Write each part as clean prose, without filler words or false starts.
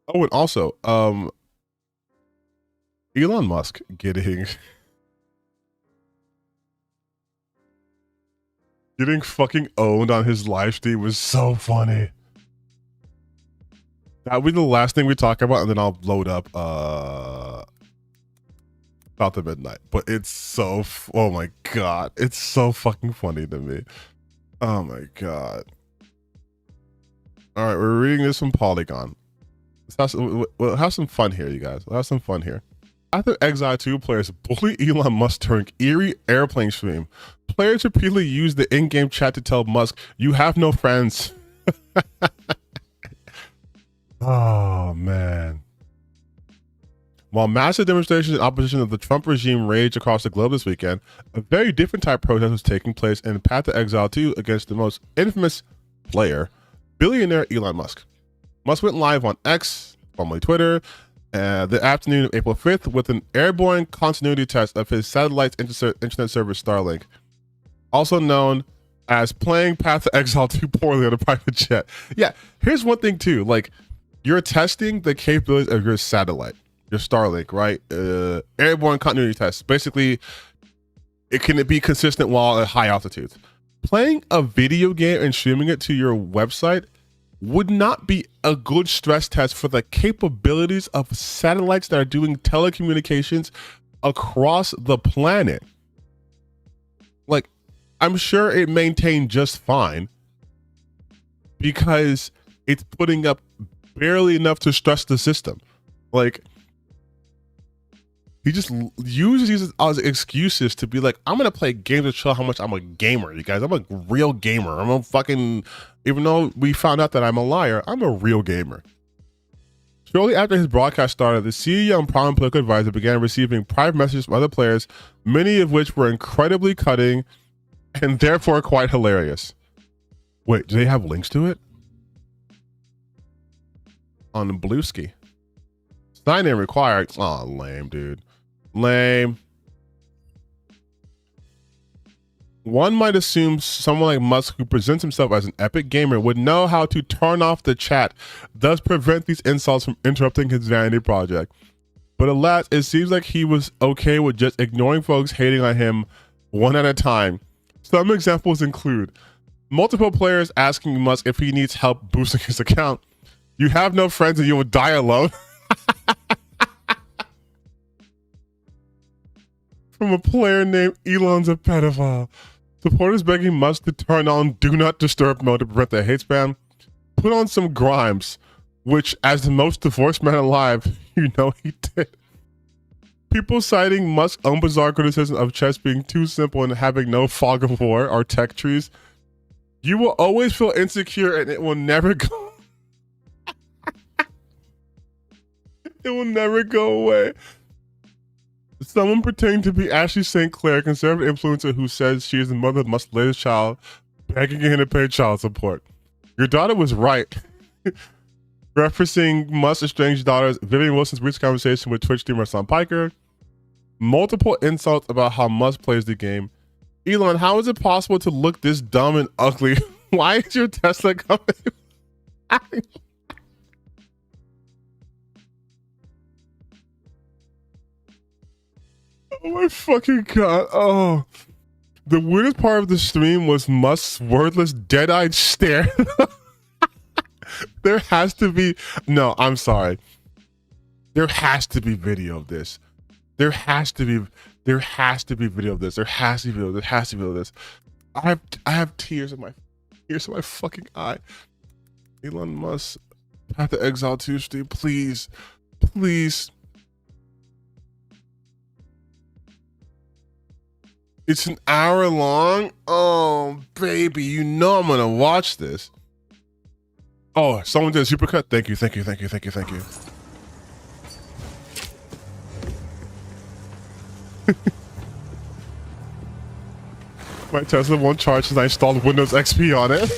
Oh, and also, Elon Musk getting fucking owned on his live stream was so funny. That'll be the last thing we talk about, and then I'll load up about the midnight. But it's so oh my god, it's so fucking funny to me. Oh my god. All right, we're reading this from Polygon. We'll have some fun here, you guys. We'll have some fun here. Path of Exile 2 players bully Elon Musk during eerie airplane stream. Players repeatedly use the in-game chat to tell Musk, "You have no friends." Oh, man. While massive demonstrations in opposition of the Trump regime raged across the globe this weekend, a very different type of protest was taking place in Path of Exile 2 against the most infamous player, billionaire Elon Musk. Musk went live on X, formerly Twitter, the afternoon of April 5th with an airborne continuity test of his satellite's internet service Starlink, also known as playing Path of Exile 2 poorly on a private jet. Yeah, here's one thing too, like, you're testing the capabilities of your satellite, your Starlink, right? Airborne continuity test. Basically, it can be consistent while at high altitudes. Playing a video game and streaming it to your website would not be a good stress test for the capabilities of satellites that are doing telecommunications across the planet. Like, I'm sure it maintained just fine because it's putting up barely enough to stress the system. Like, he just uses these as excuses to be like, I'm gonna play games to show how much I'm a gamer, you guys. I'm a real gamer. I'm a fucking, even though we found out that I'm a liar, I'm a real gamer. Shortly after his broadcast started, the CEO and prominent political advisor began receiving private messages from other players, many of which were incredibly cutting and therefore quite hilarious. Wait, do they have links to it? On the Blueski. Sign in required. Oh, lame, dude. Lame. One might assume someone like Musk, who presents himself as an epic gamer, would know how to turn off the chat, thus prevent these insults from interrupting his vanity project. But alas, it seems like he was okay with just ignoring folks hating on him one at a time. Some examples include multiple players asking Musk if he needs help boosting his account. You have no friends and you will die alone. From a player named Elon's a pedophile. Supporters begging Musk to turn on Do Not Disturb mode to prevent the hate spam. Put on some Grimes, which, as the most divorced man alive, you know he did. People citing Musk's own bizarre criticism of chess being too simple and having no fog of war or tech trees. You will always feel insecure and it will never go. It will never go away. Someone pretending to be Ashley St. Clair, a conservative influencer who says she is the mother of Musk's latest child, begging him to pay child support. Your daughter was right. Referencing Musk's estranged daughter's Vivian Wilson's recent conversation with Twitch streamer Sam Piker. Multiple insults about how Musk plays the game. Elon, how is it possible to look this dumb and ugly? Why is your Tesla company? Oh my fucking god. Oh. The weirdest part of the stream was Musk's wordless, dead-eyed stare. There has to be... No, I'm sorry. There has to be video of this. There has to be video of this. There has to be video. There has to be video of this. I have tears in my fucking eye. Elon Musk, Path of Exile 2 stream, please. Please. It's an hour long? Oh, baby, you know I'm gonna watch this. Oh, someone did a supercut? Thank you, thank you, thank you, thank you, thank you. My Tesla won't charge since I installed Windows XP on it.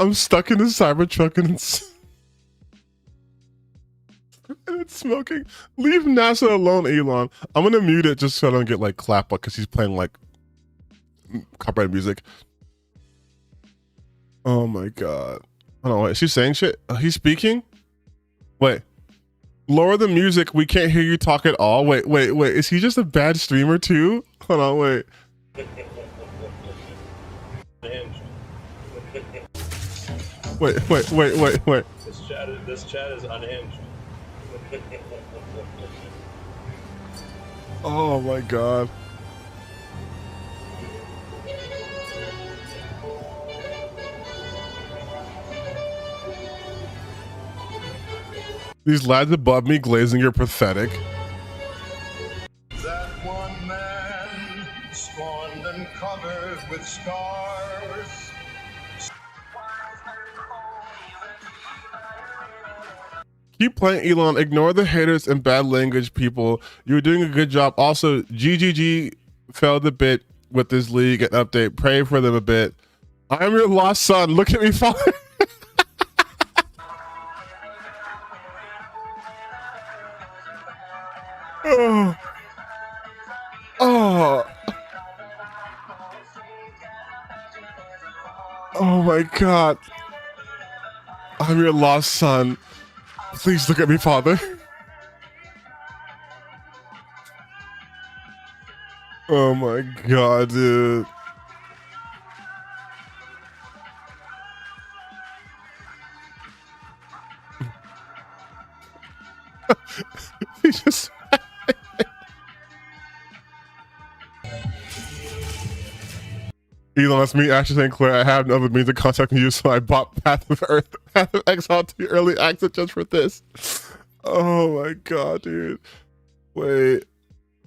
I'm stuck in the Cybertruck and it's smoking. Leave NASA alone, Elon. I'm gonna mute it just so I don't get like clapped because he's playing like copyright music. Oh my god. Hold on, wait. She's saying shit. He's speaking. Wait. Lower the music. We can't hear you talk at all. Wait. Is he just a bad streamer too? Hold on, wait. Wait. This chat is unhinged. Oh my god. These lads above me glazing are pathetic. That one man spawned and covered with scars. Keep playing, Elon. Ignore the haters and bad language people. You're doing a good job. Also, GGG failed a bit with this league and update. Pray for them a bit. I'm your lost son. Look at me, father. Oh. Oh my god. I'm your lost son. Please look at me, father. Oh my god, dude. He just... Elon, that's me, Ashley St. Clair. I have no other means of contacting you, so I bought Path of Exile 2 early access just for this. Oh my god, dude. Wait.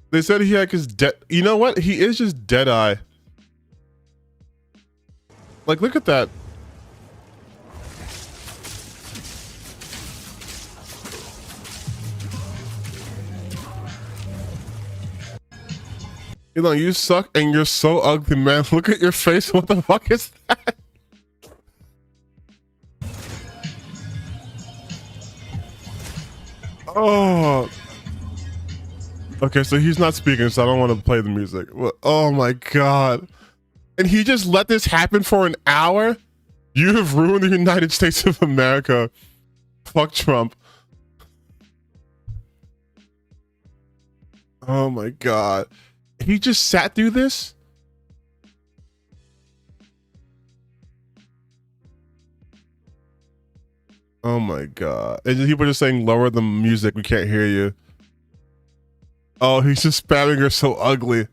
They said he had his dead... You know what? He is just Deadeye. Like, look at that. Elon, you suck and you're so ugly, man. Look at your face. What the fuck is that? Oh. Okay, so he's not speaking, so I don't want to play the music. Oh my god. And he just let this happen for an hour? You have ruined the United States of America. Fuck Trump. Oh my god. He just sat through this? Oh my god. And people just saying lower the music, we can't hear you. Oh, he's just spamming her so ugly.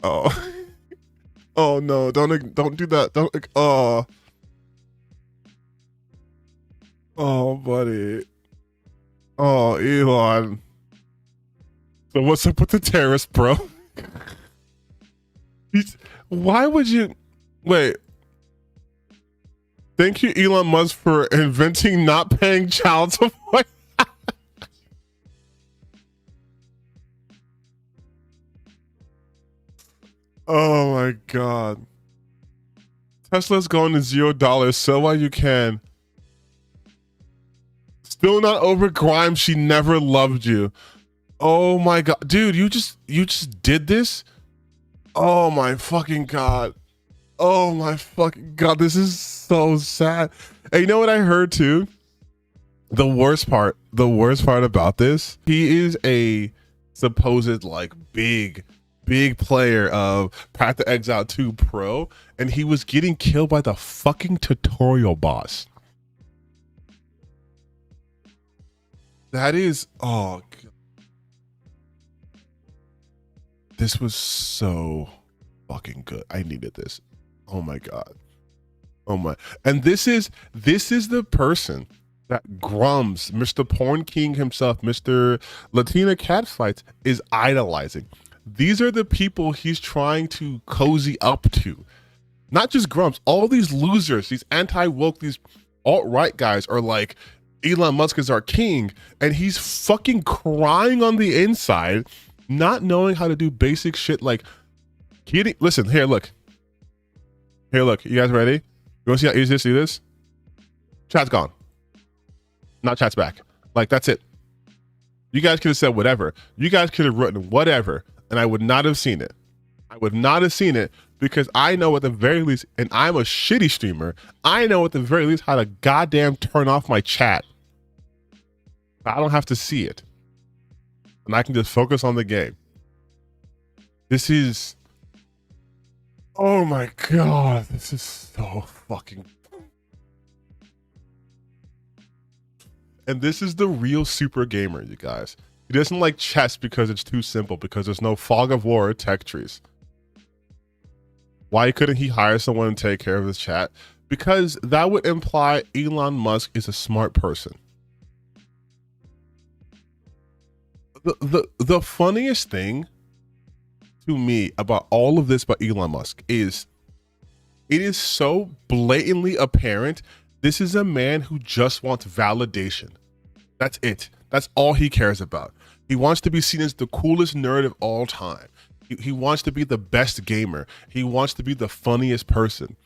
Oh. Oh no, don't do that. Don't oh. Oh buddy. Oh, Elon. So what's up with the terrorist, bro? Why would you... Wait. Thank you, Elon Musk, for inventing not paying child support. Oh my god. Tesla's going to $0. Sell while you can. Still not over Grimes. She never loved you. Oh my god, dude, you just did this? Oh my fucking god. Oh my fucking god, this is so sad. And you know what I heard too? The worst part about this, he is a supposed like big player of Path of Exile 2 Pro, and he was getting killed by the fucking tutorial boss. That is, oh god. This was so fucking good. I needed this. Oh my god. Oh my. And this is the person that Grums, Mr. Porn King himself, Mr. Latina Catfights, is idolizing. These are the people he's trying to cozy up to. Not just Grumps, all these losers, these anti-woke, these alt-right guys are like, Elon Musk is our king, and he's fucking crying on the inside, not knowing how to do basic shit like getting... Listen, here, look. Here, look. You guys ready? You want to see how easy it is to do this? Chat's gone. Not chat's back. Like, that's it. You guys could have said whatever. You guys could have written whatever, and I would not have seen it. I would not have seen it because I know at the very least, and I'm a shitty streamer, I know at the very least how to goddamn turn off my chat. I don't have to see it. And I can just focus on the game. This is... Oh my God. This is so fucking... And this is the real super gamer, you guys. He doesn't like chess because it's too simple, because there's no fog of war or tech trees. Why couldn't he hire someone to take care of his chat? Because that would imply Elon Musk is a smart person. The funniest thing to me about all of this about Elon Musk is it is so blatantly apparent this is a man who just wants validation. That's it. That's all he cares about. He wants to be seen as the coolest nerd of all time. He wants to be the best gamer. He wants to be the funniest person.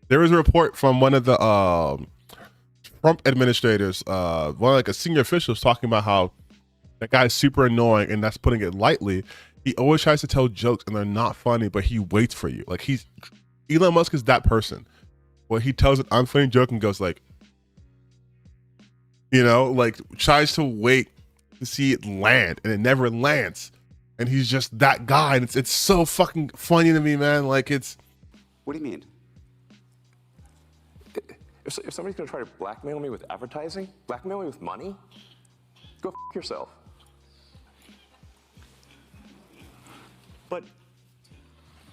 There was a report from one of the Trump administrators, one of like a senior officials, talking about how that guy's super annoying, and that's putting it lightly. He always tries to tell jokes and they're not funny, but he waits for you. Like Elon Musk is that person where he tells an unfunny joke and goes like, you know, like tries to wait to see it land, and it never lands. And he's just that guy, and it's so fucking funny to me, man. Like it's... What do you mean? If somebody's gonna try to blackmail me with advertising, blackmail me with money, go f yourself. But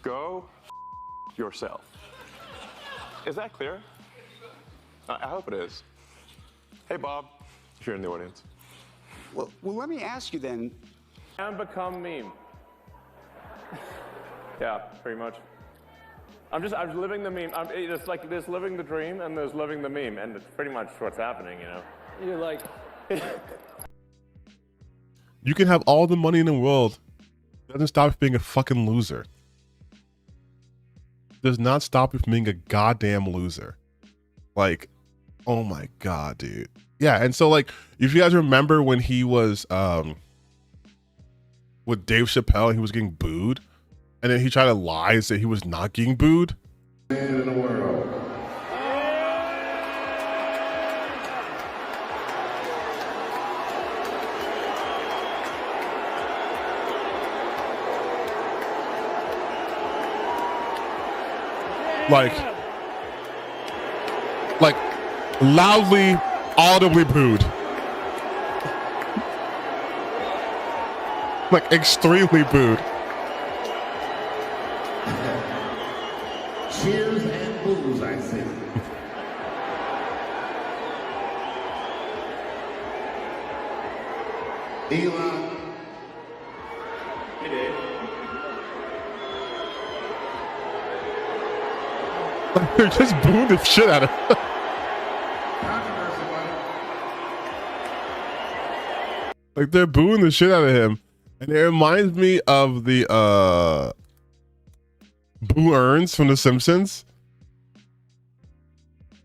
go f yourself. Is that clear? I hope it is. Hey, Bob, if you're in the audience. Well, let me ask you then. And become meme. Yeah, pretty much. I'm living the meme. It's like there's living the dream and there's living the meme, and it's pretty much what's happening, you know? You're like... You can have all the money in the world. It doesn't stop you from being a fucking loser. It does not stop you from being a goddamn loser. Like, oh my God, dude. Yeah, and so like, if you guys remember when he was with Dave Chappelle and he was getting booed, and then he tried to lie and say he was not getting booed. In the world. Like loudly, audibly booed. Like extremely booed. Cheers and booze, I see. Elon. Hey, Dave. They're just booing the shit out of him. Like they're booing the shit out of him. And it reminds me of the Boo Earns from The Simpsons.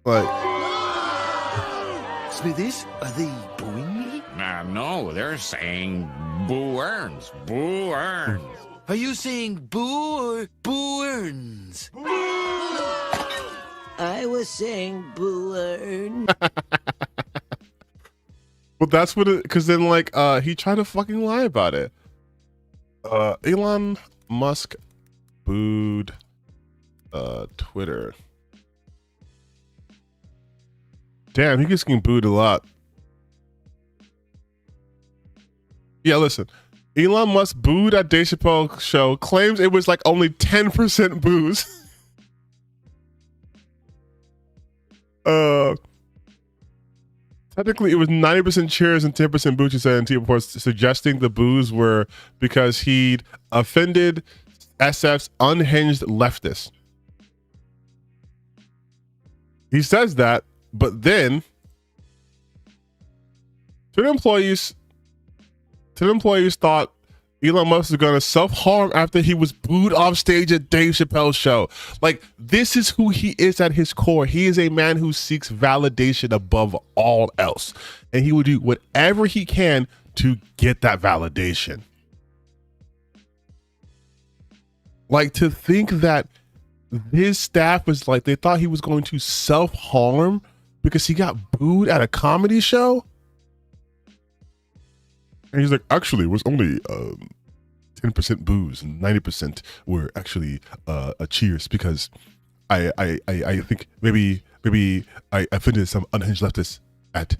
Like, Smithers, are they booing me? No, they're saying Boo Earns. Boo Earns. Are you saying boo or boo earns? I was saying boo earn. well, that's what it, because then like he tried to fucking lie about it. Elon Musk booed Twitter. Damn, he gets getting booed a lot. Yeah, listen. Elon Musk booed at Dave Chappelle show, claims it was like only 10% boos. Technically, it was 90% cheers and 10% boos, he said in T reports, suggesting the boos were because he'd offended SF's unhinged leftists. He says that, but then Twitter employees thought Elon Musk is going to self-harm after he was booed off stage at Dave Chappelle's show. Like, this is who he is at his core. He is a man who seeks validation above all else. And he will do whatever he can to get that validation. Like, to think that his staff was like, they thought he was going to self-harm because he got booed at a comedy show. And he's like, actually, it was only 10% booze and 90% were actually cheers because I think maybe I offended some unhinged leftists at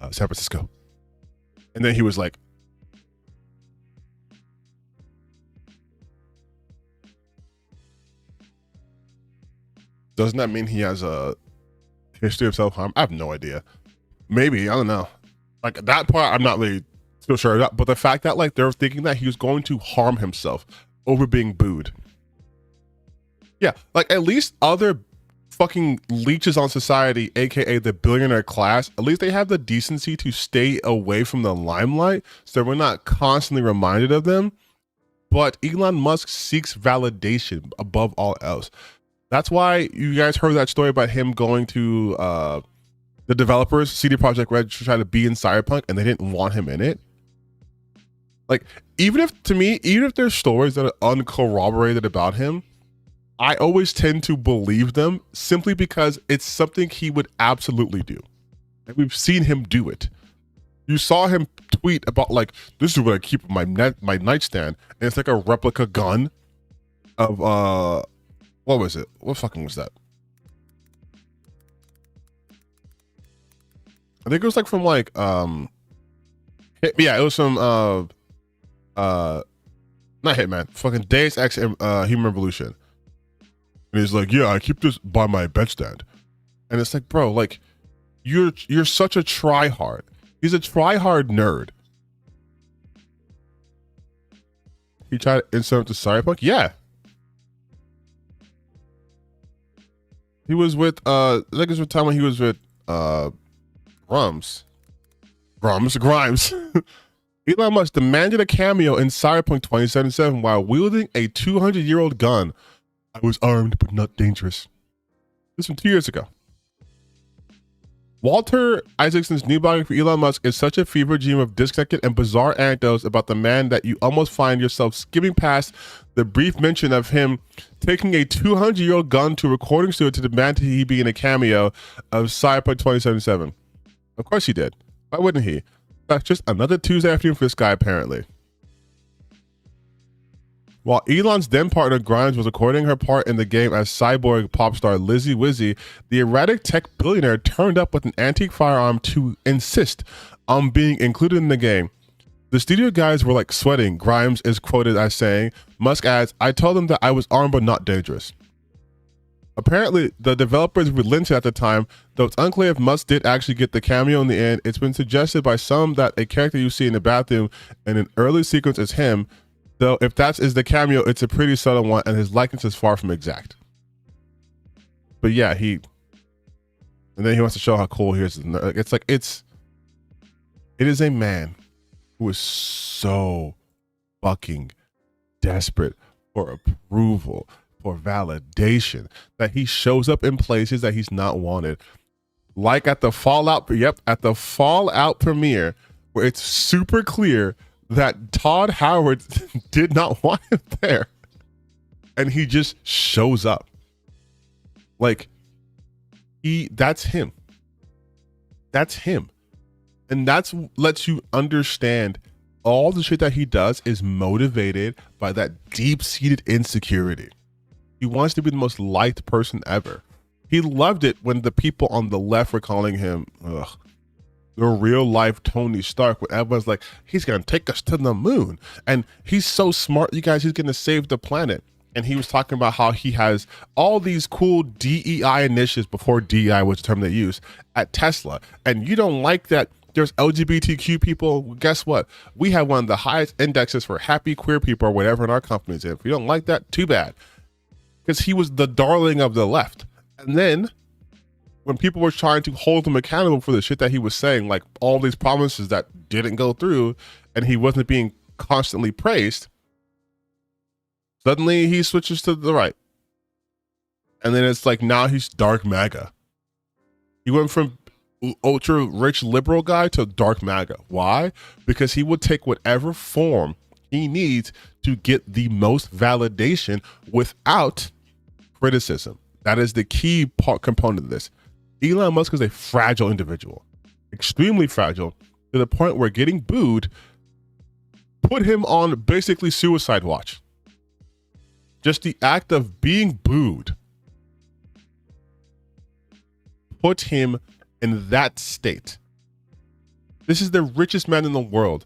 San Francisco. And then he was like, doesn't that mean he has a history of self-harm? I have no idea. Maybe, I don't know. Like, that part, I'm not really still sure about, but the fact that, like, they're thinking that he was going to harm himself over being booed. Yeah, like, at least other fucking leeches on society, aka the billionaire class, at least they have the decency to stay away from the limelight so we're not constantly reminded of them. But Elon Musk seeks validation above all else. That's why you guys heard that story about him going to the developers, CD Projekt Red, to try to be in Cyberpunk, and they didn't want him in it. Like, even if there's stories that are uncorroborated about him, I always tend to believe them simply because it's something he would absolutely do. And we've seen him do it. You saw him tweet about, like, this is what I keep on my nightstand, and it's like a replica gun of what was it? What fucking was that? I think it was like from like yeah, it was from not Hitman, fucking Deus Ex Human Revolution. And he's like, yeah, I keep this by my bedstand. And it's like, bro, like, you're such a tryhard. He's a tryhard nerd. He tried to insert to Cyberpunk? Yeah. He was with I think it was the time when he was with Grimes. Elon Musk demanded a cameo in Cyberpunk 2077 while wielding a 200-year-old gun. I was armed but not dangerous. This was 2 years ago. Walter Isaacson's new biography for Elon Musk is such a fever dream of disconnected and bizarre anecdotes about the man that you almost find yourself skipping past the brief mention of him taking a 200-year-old gun to a recording studio to demand he be in a cameo of Cyberpunk 2077. Of course he did. Why wouldn't he? That's just another Tuesday afternoon for this guy, apparently. While Elon's then partner Grimes was recording her part in the game as cyborg pop star Lizzie Wizzy, the erratic tech billionaire turned up with an antique firearm to insist on being included in the game. The studio guys were like sweating, Grimes is quoted as saying. Musk adds, I told them that I was armed but not dangerous. Apparently, the developers relented at the time, though it's unclear if Musk did actually get the cameo in the end. It's been suggested by some that a character you see in the bathroom in an early sequence is him, though if that is the cameo, it's a pretty subtle one and his likeness is far from exact. But yeah, and then he wants to show how cool he is. It's like, it is a man who is so fucking desperate for approval, for validation, that he shows up in places that he's not wanted. Like at the Fallout premiere, where it's super clear that Todd Howard did not want him there. And he just shows up. Like, that's him. That's him. And that's lets you understand all the shit that he does is motivated by that deep-seated insecurity. He wants to be the most liked person ever. He loved it when the people on the left were calling him the real life Tony Stark, when everyone's like, he's gonna take us to the moon and he's so smart, you guys, he's gonna save the planet. And he was talking about how he has all these cool DEI initiatives, before DEI was the term they used, at Tesla. And you don't like that there's LGBTQ people? Guess what? We have one of the highest indexes for happy queer people or whatever in our companies. If you don't like that, too bad. Because he was the darling of the left. And then when people were trying to hold him accountable for the shit that he was saying, like all these promises that didn't go through, and he wasn't being constantly praised, suddenly he switches to the right. And then it's like now he's dark MAGA. He went from ultra rich liberal guy to dark MAGA. Why? Because he will take whatever form he needs to get the most validation without criticism. That is the key component of this. Elon Musk is a fragile individual, extremely fragile, to the point where getting booed put him on basically suicide watch. Just the act of being booed put him in that state. This is the richest man in the world.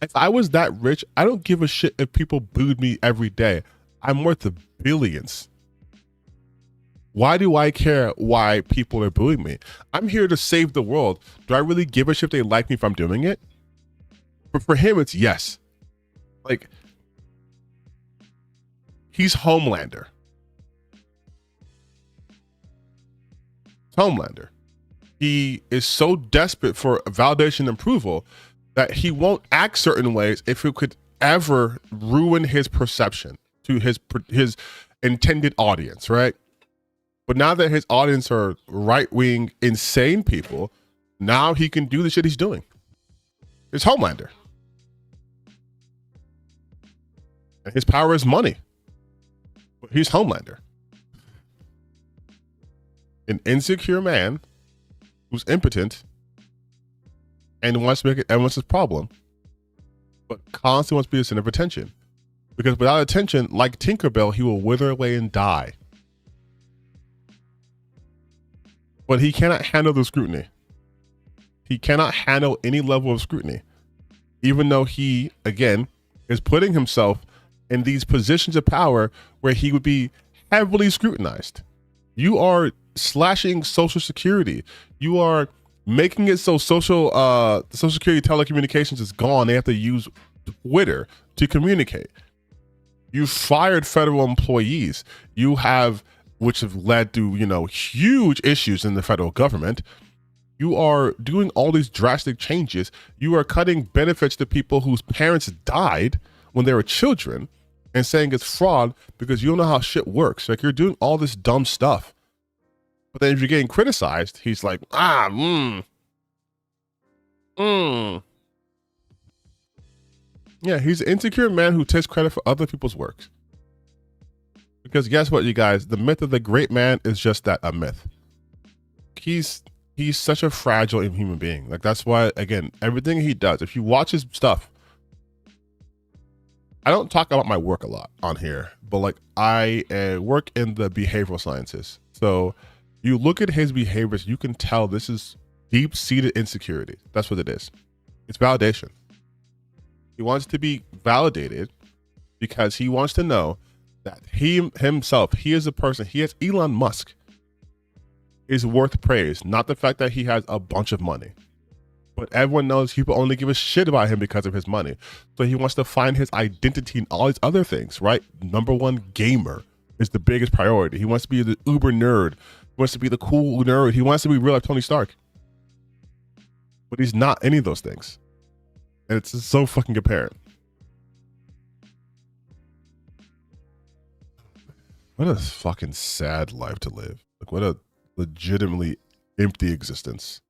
If I was that rich, I don't give a shit if people booed me every day. I'm worth the billions. Why do I care why people are booing me? I'm here to save the world. Do I really give a shit if they like me if I'm doing it? But for him, it's yes. Like, he's Homelander. Homelander. He is so desperate for validation and approval that he won't act certain ways if it could ever ruin his perception to his intended audience, right? But now that his audience are right-wing, insane people, now he can do the shit he's doing. It's Homelander. And his power is money. But he's Homelander. An insecure man who's impotent and wants to make it everyone's problem, but constantly wants to be the center of attention. Because without attention, like Tinkerbell, he will wither away and die. But he cannot handle the scrutiny. He cannot handle any level of scrutiny, even though he, again, is putting himself in these positions of power where he would be heavily scrutinized. You are slashing Social Security. You are making it so Social Security telecommunications is gone. They have to use Twitter to communicate. You fired federal employees. You have, which have led to, huge issues in the federal government. You are doing all these drastic changes. You are cutting benefits to people whose parents died when they were children and saying it's fraud because you don't know how shit works. Like, you're doing all this dumb stuff. But then if you're getting criticized, he's like, Yeah, he's an insecure man who takes credit for other people's works. Because guess what, you guys? The myth of the great man is just that, a myth. He's such a fragile human being. Like, that's why, again, everything he does, if you watch his stuff, I don't talk about my work a lot on here, but like, I work in the behavioral sciences. So you look at his behaviors, you can tell this is deep-seated insecurity. That's what it is. It's validation. He wants to be validated because he wants to know that he himself, he is a person, he has Elon Musk, is worth praise, not the fact that he has a bunch of money. But everyone knows people only give a shit about him because of his money. So he wants to find his identity in all these other things, right? Number one, gamer is the biggest priority. He wants to be the uber nerd. He wants to be the cool nerd. He wants to be real like Tony Stark. But he's not any of those things. And it's just so fucking apparent. What a fucking sad life to live. Like, what a legitimately empty existence.